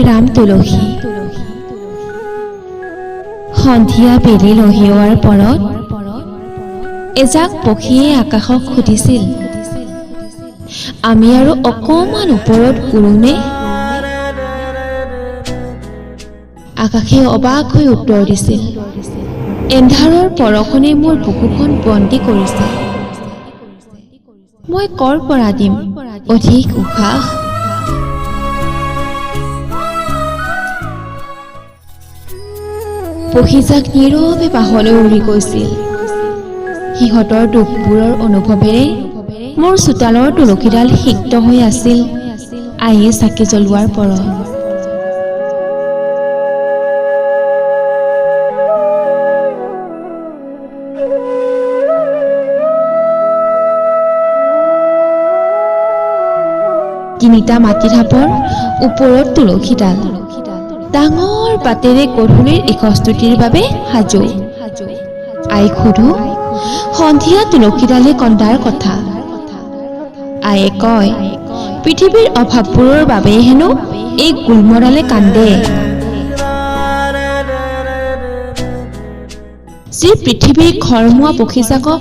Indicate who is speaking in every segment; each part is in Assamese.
Speaker 1: ৰাম তুলসী। সন্ধিয়া বেলি লহিওৱাৰ পৰত এজাক পক্ষীয়ে আকাশক সুধিছিল, আমি আৰু অকণমান ওপৰত উৰোনে? আকাশে অবাক হৈ উত্তৰ দিছিল, এন্ধাৰৰ পৰশনে মোৰ বুকুখন বন্দী কৰিছে। মই কৰ পৰা দিম অধিক উশাহ? পক্ষীজাক নীৰৱে বাহলৈ উৰি গৈছিল। সিহঁতৰ দুখবোৰৰ অনুভৱেৰে মোৰ চোতালৰ তুলসীডাল সিক্ত হৈ আছিল আইয়ে চাকি জ্বলোৱাৰ পৰত। তিনিটা মাটিঢাপৰ ওপৰত তুলসীডাল, ডাঙৰ পাতেৰে গধূলিৰ ইখস্তুতিৰ বাবে সাজু। আইক সোধো, সন্ধিয়া তুলসীডালে কন্দাৰ কথা। আইয়ে কয়, পৃথিৱীৰ অভাৱবোৰৰ বাবে হেনো এই গুল্মডালে কান্দে। যি পৃথিৱীৰ ঘৰমুৱা পক্ষীজাকক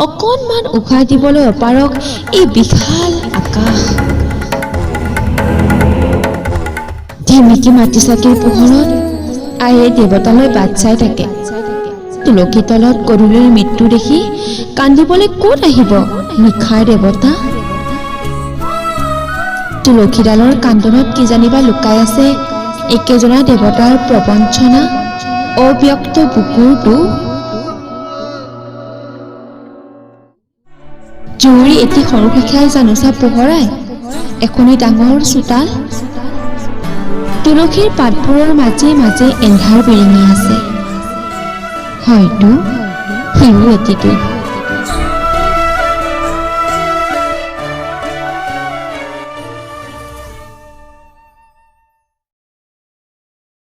Speaker 1: অকণমান উশাহ দিবলৈ অপাৰক এই বিশাল আকাশ। ধিমিকি মাটি চাকিৰ পোহৰত আইয়ে দেৱতালৈ বাট চাই থাকে। তুলসী তলত গধূলিৰ মৃত্যু দেখি কান্দিবলৈ ক'ত আহিব নিশাৰ দেৱতা? তুলসীডালৰ কান্দনত কি জানিবা লুকাই আছে একেজনা দেৱতাৰ প্ৰবঞ্চনা, অব্যক্ত বুকুৰ দুখ। জুৰি এটি সৰু শাখাই জানোচা পোহৰাই এখনি ডাঙৰ চোতাল। তুলসীৰ পাতবোৰৰ মাজে মাজে এন্ধাৰ বিৰিঙি আছে, হয়তো সিও এটি দুখ।